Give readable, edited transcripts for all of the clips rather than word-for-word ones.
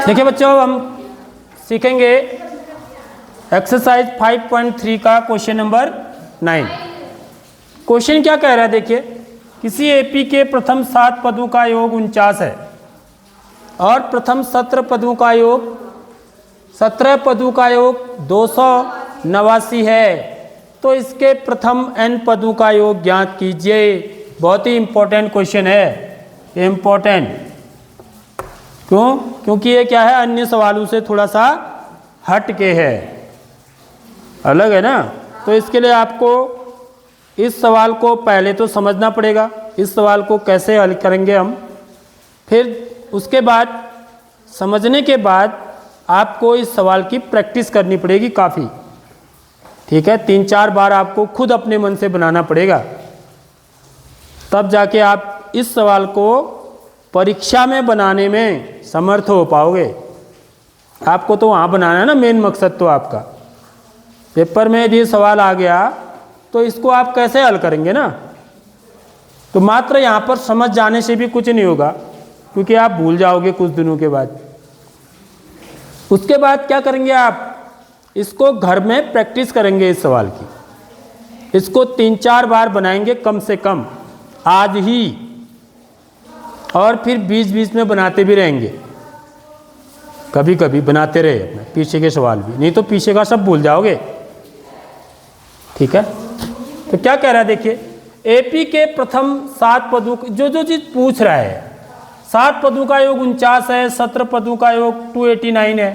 देखिए बच्चों, हम सीखेंगे एक्सरसाइज 5.3 का क्वेश्चन नंबर 9। क्वेश्चन क्या कह रहा है देखिए, किसी एपी के प्रथम 7 पदों का योग 49 है और प्रथम 17 पदों का योग 289 है, तो इसके प्रथम n पदों का योग ज्ञात कीजिए। बहुत ही इंपॉर्टेंट क्वेश्चन है, इम्पोर्टेंट। क्यों? क्योंकि ये क्या है, अन्य सवालों से थोड़ा सा हट के है, अलग है ना। तो इसके लिए आपको इस सवाल को पहले तो समझना पड़ेगा, इस सवाल को कैसे हल करेंगे हम, फिर उसके बाद समझने के बाद आपको इस सवाल की प्रैक्टिस करनी पड़ेगी काफ़ी, ठीक है। 3-4 बार आपको खुद अपने मन से बनाना पड़ेगा, तब जाके आप इस सवाल को परीक्षा में बनाने में समर्थ हो पाओगे। आपको तो वहाँ बनाना है ना, मेन मकसद तो आपका। पेपर में यदि सवाल आ गया तो इसको आप कैसे हल करेंगे ना। तो मात्र यहाँ पर समझ जाने से भी कुछ नहीं होगा, क्योंकि आप भूल जाओगे कुछ दिनों के बाद। उसके बाद क्या करेंगे, आप इसको घर में प्रैक्टिस करेंगे इस सवाल की। इसको 3-4 बार बनाएंगे कम से कम आज ही, और फिर बीच में बनाते भी रहेंगे, कभी कभी बनाते रहे अपने पीछे के सवाल भी, नहीं तो पीछे का सब भूल जाओगे, ठीक है। तो क्या कह रहा है देखिए, एपी के प्रथम 7 पदों, जो चीज़ पूछ रहा है, 7 पदों का योग 49 है, 17 पदों का योग 289 है,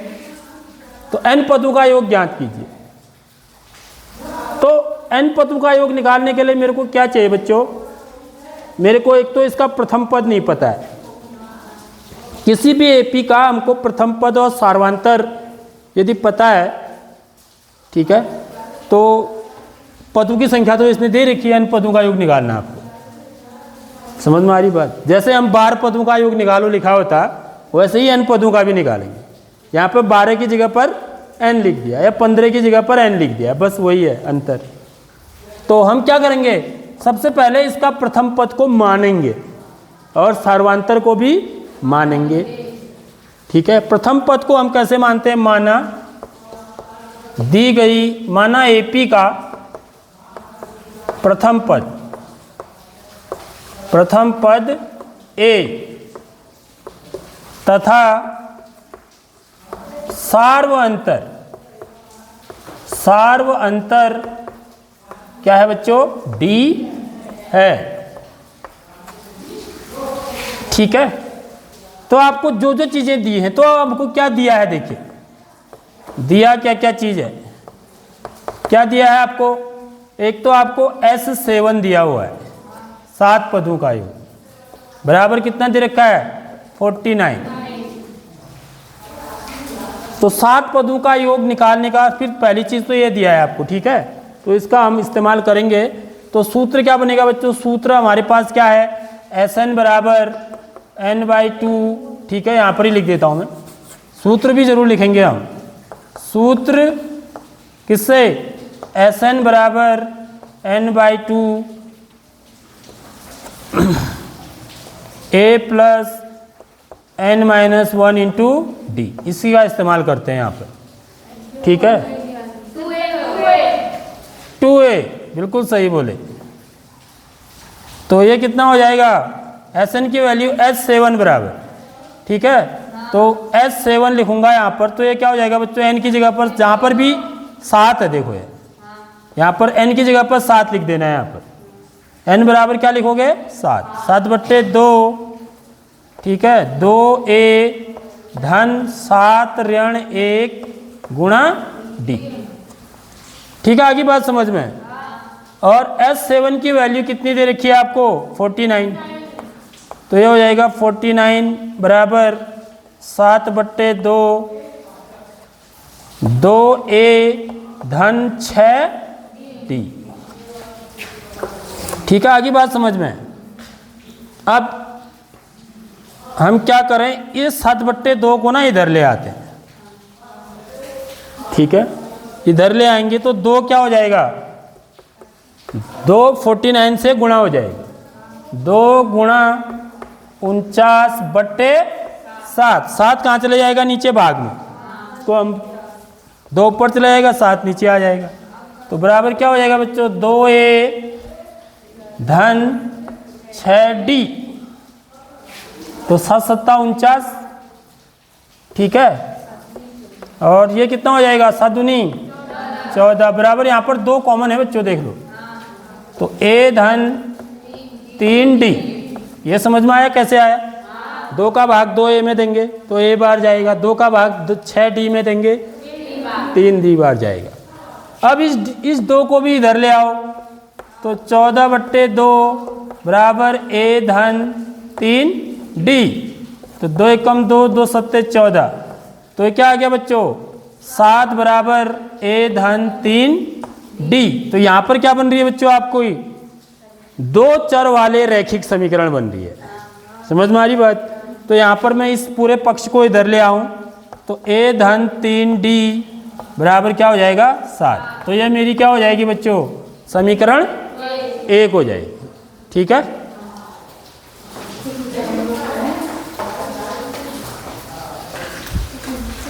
तो n पदों का योग ज्ञात कीजिए। तो n पदों का योग निकालने के लिए मेरे को क्या चाहिए बच्चों, मेरे को एक तो इसका प्रथम पद नहीं पता है। किसी भी एपी का हमको प्रथम पद और सार्वंतर यदि पता है, ठीक है, तो पदों की संख्या तो इसने दे रखी है, n पदों का योग निकालना आपको। समझ में आ रही बात? जैसे हम 12 पदों का योग निकालो लिखा होता, वैसे ही n पदों का भी निकालेंगे। यहाँ पर 12 की जगह पर n लिख दिया, या 15 की जगह पर n लिख दिया, बस वही है अंतर। तो हम क्या करेंगे, सबसे पहले इसका प्रथम पद को मानेंगे और सार्वंतर को भी मानेंगे, ठीक है। प्रथम पद को हम कैसे मानते हैं, माना एपी का प्रथम पद ए तथा सार्वअंतर क्या है बच्चों, डी है, ठीक है। तो आपको जो चीजें दी हैं, तो आपको क्या दिया है देखिए, दिया क्या चीज है, क्या दिया है आपको। एक तो आपको S7 दिया हुआ है, 7 पदों का योग बराबर कितना दे रखा है, 49। तो 7 पदों का योग निकालने का फिर पहली चीज तो ये दिया है आपको, ठीक है। तो इसका हम इस्तेमाल करेंगे। तो सूत्र क्या बनेगा बच्चों, सूत्र हमारे पास क्या है, Sn बराबर n/2, ठीक है। यहाँ पर ही लिख देता हूँ मैं, सूत्र भी जरूर लिखेंगे हम। सूत्र किससे, Sn बराबर n/2 a plus n-1 into D, इसी का इस्तेमाल करते हैं यहाँ पर, ठीक है। 2a बिल्कुल सही बोले। तो ये कितना हो जाएगा, Sn की वैल्यू S7 बराबर, ठीक है। तो S7 लिखूंगा यहाँ पर, तो ये क्या हो जाएगा बच्चों, n की जगह पर, जहाँ पर भी 7 है, देखो ये यहाँ पर n की जगह पर 7 लिख देना है। यहाँ पर n बराबर क्या लिखोगे, 7/2, ठीक है। 2a धन 7 ऋण 1 गुणा d, ठीक है। आगे बात समझ में। और S7 की वैल्यू कितनी दे रखी है आपको, 49। तो ये हो जाएगा 49 बराबर 7/2, 2a धन 6d, ठीक है। आगे बात समझ में। अब हम क्या करें, इस 7/2 को ना इधर ले आते हैं, ठीक है। इधर ले आएंगे तो 2 क्या हो जाएगा, 2 49 से गुणा हो जाएगा, 2 गुणा 49/7 7, 7 कहाँ चले जाएगा? नीचे भाग में। तो हम 2 ऊपर चला जाएगा, 7 नीचे आ जाएगा। तो बराबर क्या हो जाएगा बच्चों? 2a धन 6d। तो 7 सत्ता 49, ठीक है। और ये कितना हो जाएगा? 7 दूनी 14 बराबर, यहाँ पर 2 कॉमन है बच्चों, देख लो। तो a धन 3d, ये समझ में आया कैसे आया? 2 का भाग 2a में देंगे तो a बार जाएगा, 2 का भाग 6d में देंगे 3d बार जाएगा। अब इस 2 को भी इधर ले आओ, तो 14/2 बराबर a धन 3d। तो 2 एकम 2, 2 सत्ते 14। तो ये क्या आ गया बच्चों? 7 बराबर a धन 3d। तो यहाँ पर क्या बन रही है बच्चों? आपको 2 चर वाले रैखिक समीकरण बन रही है। समझ में आ रही बात? तो यहाँ पर मैं इस पूरे पक्ष को इधर ले आऊँ तो a धन 3d बराबर क्या हो जाएगा? 7। तो यह मेरी क्या हो जाएगी बच्चों? समीकरण 1 हो जाएगी, ठीक है।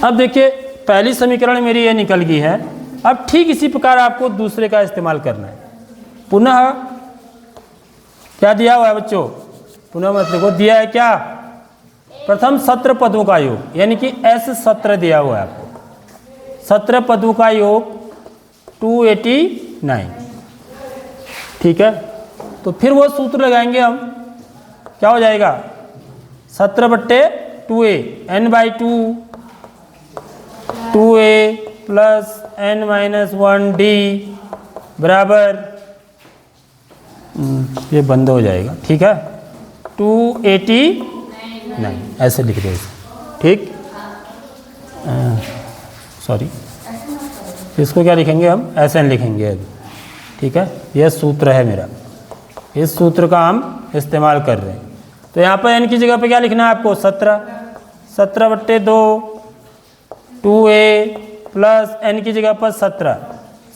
अब देखिए पहली समीकरण मेरी ये निकल गई है। अब ठीक इसी प्रकार आपको दूसरे का इस्तेमाल करना है। पुनः क्या दिया हुआ है बच्चों? पुनः मत देखो, दिया है क्या? प्रथम 17 पदों का योग, यानी कि S17 दिया हुआ है आपको। 17 पदों का योग 289, ठीक है। तो फिर वो सूत्र लगाएंगे हम, क्या हो जाएगा? 17/2a n/2 2a plus n-1d बराबर, ये बंद हो जाएगा, ठीक है, 289 ऐसे लिख दो, ठीक। सॉरी, इसको क्या लिखेंगे हम? SN लिखेंगे अभी, ठीक है। यह सूत्र है मेरा, इस सूत्र का हम इस्तेमाल कर रहे हैं। तो यहाँ पर n की जगह पे क्या लिखना है आपको? 17, 17/2 2a प्लस n की जगह पर 17,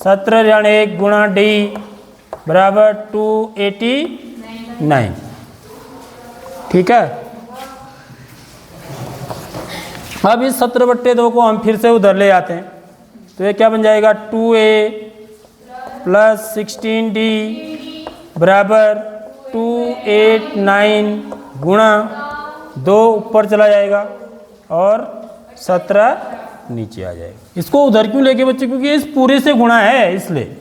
17 गुणा d बराबर 289, ठीक है। अब इस 17/2 को हम फिर से उधर ले आते हैं, तो ये क्या बन जाएगा? 2a प्लस 16d बराबर 289 गुणा 2 ऊपर चला जाएगा और 17 नीचे आ जाएगा। इसको उधर क्यों लेके बच्चे? क्योंकि इस पूरे से गुणा है, इसलिए।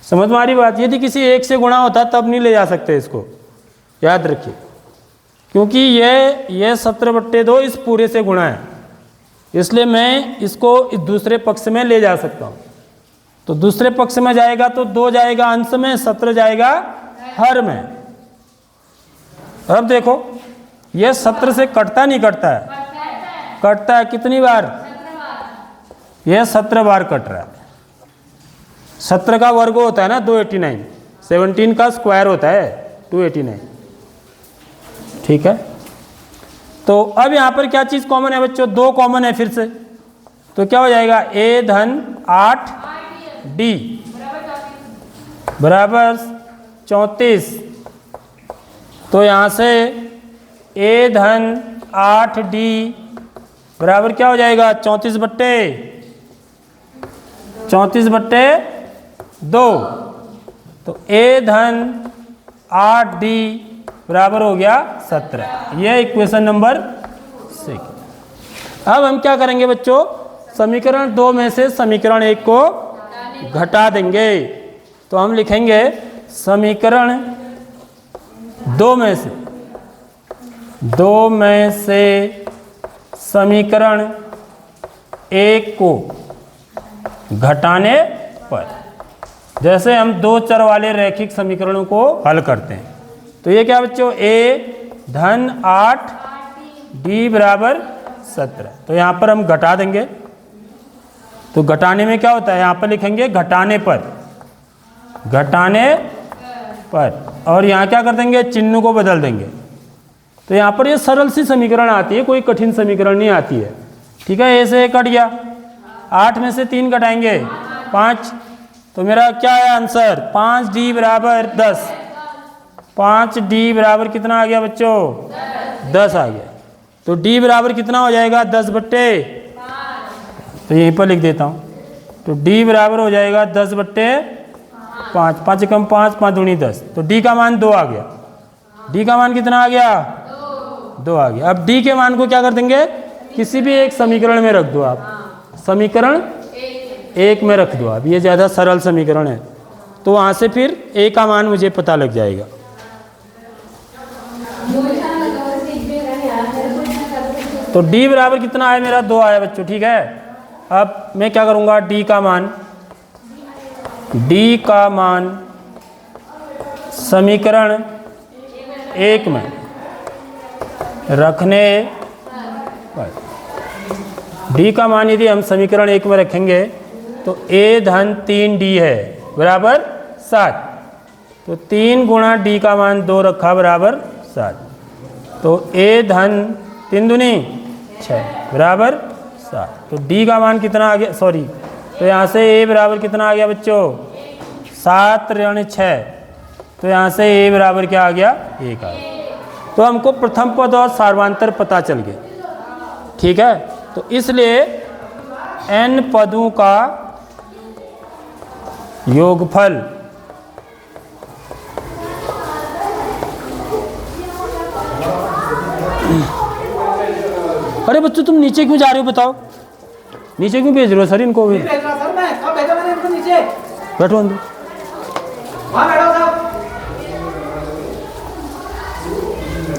समझ में आ रही बात? यदि किसी एक से गुणा होता तब नहीं ले जा सकते, इसको याद रखिए। क्योंकि ये 17/2 इस पूरे से गुणा है, इसलिए मैं इसको इस दूसरे पक्ष में ले जा सकता हूँ। तो दूसरे पक्ष में जाएगा तो 2 जाएगा अंश में, 17 जाएगा हर में। अब देखो ये 17 से कटता नहीं कटता है? कटता है। कितनी बार? यह 17 बार कट रहा है। 17 का वर्ग होता है ना 289, 17 का स्क्वायर होता है 289, ठीक है। तो अब यहाँ पर क्या चीज़ कॉमन है बच्चों? 2 कॉमन है फिर से, तो क्या हो जाएगा? a धन 8d बराबर 34। तो यहाँ से a धन 8d बराबर क्या हो जाएगा? 34/2। तो a धन 8d बराबर हो गया 17। यह इक्वेशन नंबर 6। अब हम क्या करेंगे बच्चों? समीकरण 2 में से समीकरण 1 को घटा देंगे। तो हम लिखेंगे समीकरण 2 में से समीकरण 1 को घटाने पर, जैसे हम 2 चर वाले रैखिक समीकरणों को हल करते हैं। तो ये क्या बच्चों? a धन 8d बराबर 17। तो यहाँ पर हम घटा देंगे। तो घटाने में क्या होता है? यहाँ पर लिखेंगे घटाने पर, और यहाँ क्या कर देंगे? चिन्ह को बदल देंगे। तो यहाँ पर ये सरल सी समीकरण आती है, कोई कठिन समीकरण नहीं आती है, ठीक है। a से कट गया, 8 में से 3 घटाएंगे 5। तो मेरा क्या है आंसर? 5d बराबर 10। 5d बराबर कितना आ गया बच्चों? 10 आ गया। तो डी बराबर कितना हो जाएगा 10/5। तो यहीं पर लिख देता हूँ। तो डी बराबर हो जाएगा 10/5, 5 कम 5, 5 दूनी 10। तो डी का मान 2 आ गया। डी का मान कितना आ गया 2 आ गया। अब डी के मान को क्या कर देंगे, किसी भी एक समीकरण में रख दो आप। समीकरण 1 में रख दो आप, ये ज़्यादा सरल समीकरण है। तो वहाँ से फिर ए का मान मुझे पता लग जाएगा। तो डी बराबर कितना है मेरा 2 आया बच्चों, ठीक है। अब मैं क्या करूँगा, डी का मान समीकरण 1 में रखने पर, डी का मान यदि हम समीकरण 1 में रखेंगे तो a धन 3d है बराबर 7। तो 3 गुणा डी का मान 2 रखा बराबर 7। तो a धन 3 दूनी 6 बराबर 7। तो डी का मान कितना आ गया, सॉरी, तो यहाँ से a बराबर कितना आ गया बच्चों 7 ऋण 6। तो यहाँ से a बराबर क्या आ गया 1 आ गया। तो हमको प्रथम पद और सार्वधातुक पता चल गया, ठीक है। तो इसलिए n पदों का योगफल अरे बच्चों तुम नीचे क्यों जा रहे हो बताओ, नीचे क्यों भेज रहे हो सर इनको भी? बैठो अंदर।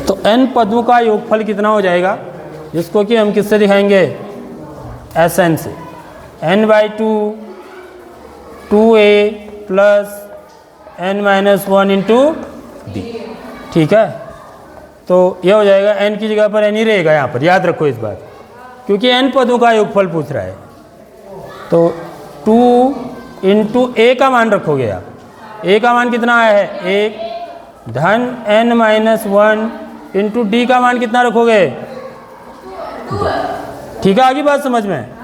तो n पदों का योगफल कितना हो जाएगा, जिसको कि हम किससे दिखाएंगे, Sn से। n/2 2a plus n-1 into d, ठीक है। तो यह हो जाएगा, n की जगह पर n ही रहेगा यहाँ पर, याद रखो इस बात, क्योंकि n पदों का योगफल पूछ रहा है। तो 2 इंटू a का मान रखोगे आप, a का मान कितना आया है 1 धन n-1 इंटू डी का मान कितना रखोगे 2, ठीक है। आगे बात समझ में।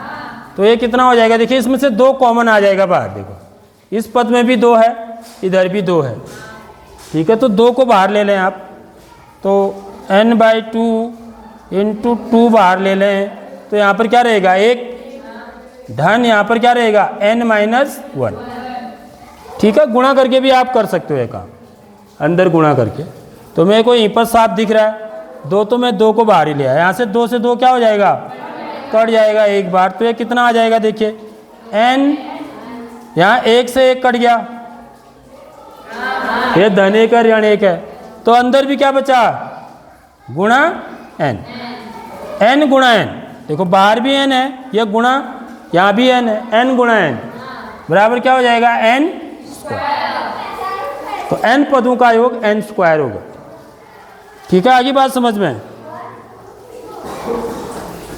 तो ये कितना हो जाएगा, देखिए इसमें से 2 कॉमन आ जाएगा बाहर, देखो इस पद में भी 2 है, इधर भी 2 है, ठीक है। तो 2 को बाहर ले लें आप, तो n/2 इंटू 2 बाहर ले लें, तो यहाँ पर क्या रहेगा 1 धन यहाँ पर क्या रहेगा n-1, ठीक है। गुणा करके भी आप कर सकते हो ये काम, अंदर गुणा करके। तो मेरे को यहीं पर साफ दिख रहा है 2, तो मैं 2 को बाहर ही ले आया। यहाँ से 2 से 2 क्या हो जाएगा, कट जाएगा एक बार। तो ये कितना आ जाएगा, देखिए n, यहाँ 1 से 1 कट गया, ये धन 1 है ऋण 1 है। तो अंदर भी क्या बचा गुणा n, n गुणा n, देखो बाहर भी n है, ये गुणा यहाँ भी n है, n गुणा n बराबर क्या हो जाएगा n स्क्वायर। तो n पदों का योग n स्क्वायर होगा, ठीक है। आगे बात समझ में।